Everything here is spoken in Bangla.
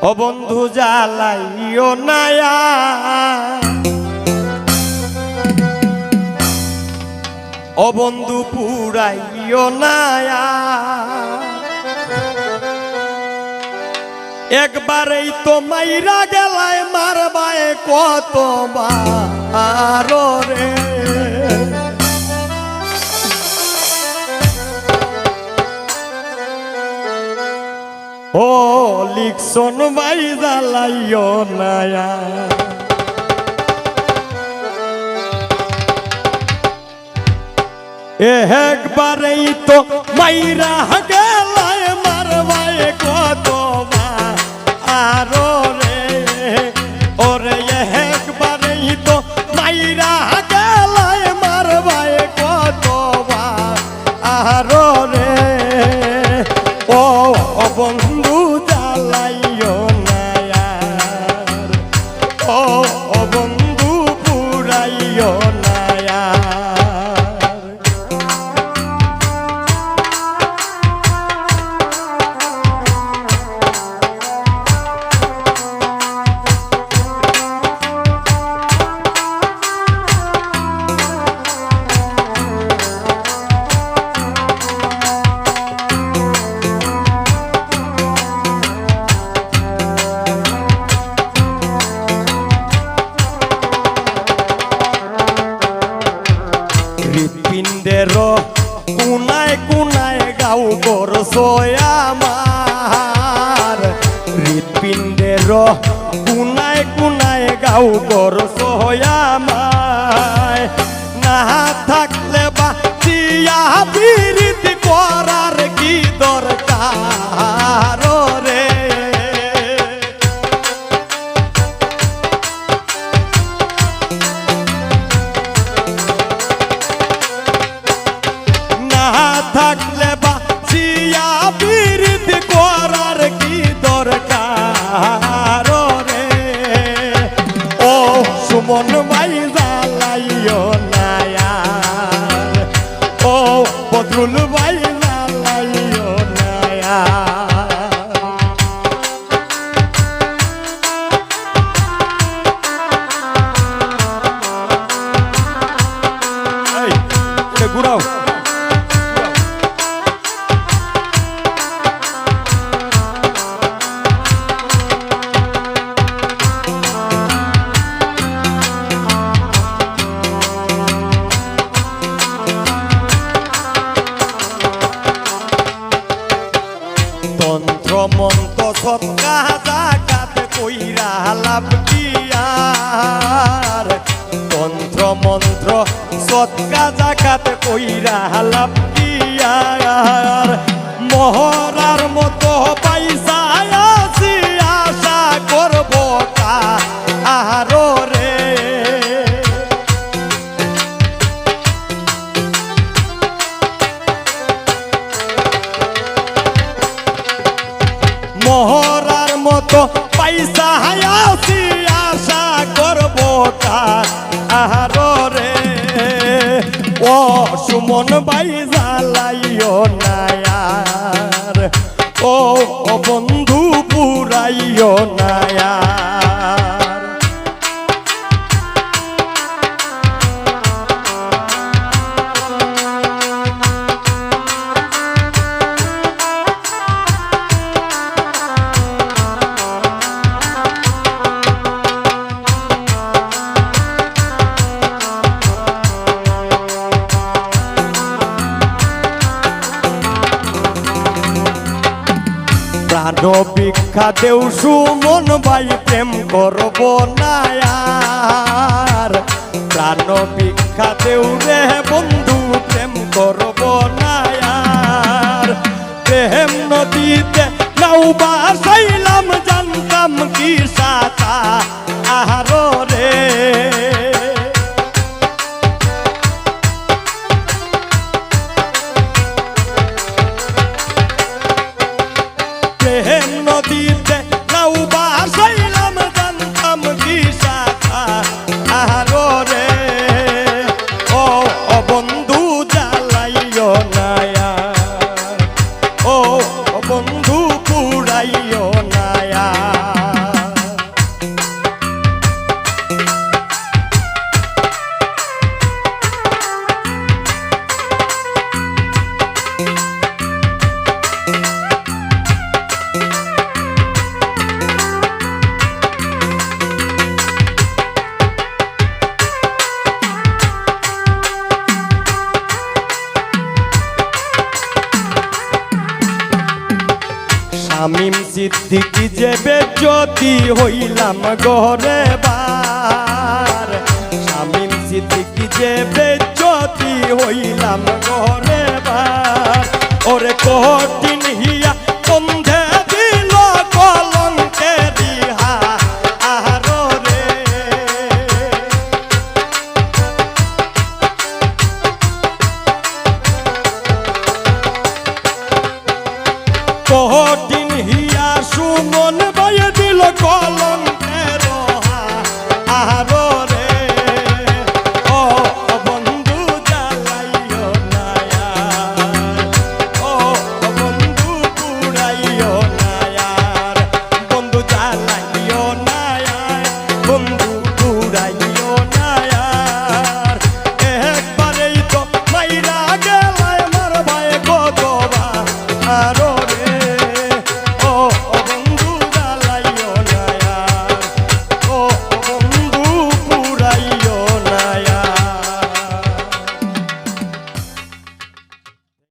ও বন্ধু জ্বালাইও নায়া ও বন্ধু পুরাইও নায়া একবারেই তো মাইরা গেলায় মারবায় কতবার রে ও লিখছন ভাই জ্বালাইও নায়া একবারেই তো মাইরা গেলায় মারবায় কতবার আরো রে ওরে একবারেই তো মাইরা গেলায় মারবায় কতবার আরো রে ও বন্ধু জ্বালাইও নায়া ও বন্ধু পুরাইও নায়া হৃৎপিণ্ডের কোনায় কোনায় গাও করছো আমার হৃৎপিণ্ডের কোনায় কোনায় গাও করছো আমায় না থাকলে বা চিয়া বিরতি করার কি দরকার রে থাকলে বাঁচিয়া বিরতি করার কি দরকার রে ও সুমন ভাই জ্বালাইও নায়া ও বদরুল ভাই জ্বালাইও নায়া ঘুরাও তন্ত্র মন্ত্র সৎকা জাগাত কইরা লাভ কি আর তন্ত্র মন্ত্র সৎকা জাগাত কইরা লাভ কি আর মহরার মতো পয়সা আছি আশা করব কারো রে মহরার মতো পয়সা আছি আশা করব কারো রে ও সুমন ভাই জ্বালাইও নায়ার ও বন্ধু পুরাইও নায়ার প্রাণ ভিক্ষা দেও সুমন ভাই প্রেম করব নায়ার প্রাণ ভিক্ষা দেও রে বন্ধু প্রেম করব নায়ার প্রেম নদীতে নাও বাসাইলাম জানতাম কি সাথা আহারো রে প্রেম নদীতে নাও বাসাইলাম জানতাম কি সাথা আহারো রে ও বন্ধু জ্বালাইও নায়া ও বন্ধু পুরাই যে বেজ্জতি হইলাম ঘরে বার শামীম সিদ্দিকী যে বেজ্জতি হইলাম ঘরে বার ওরে কঠিন হিয়া বন্ধে দিল কলঙ্কেরি আহারো রে কঠিন হিয়া সুমন বাইয়ে দিল কলঙ্ক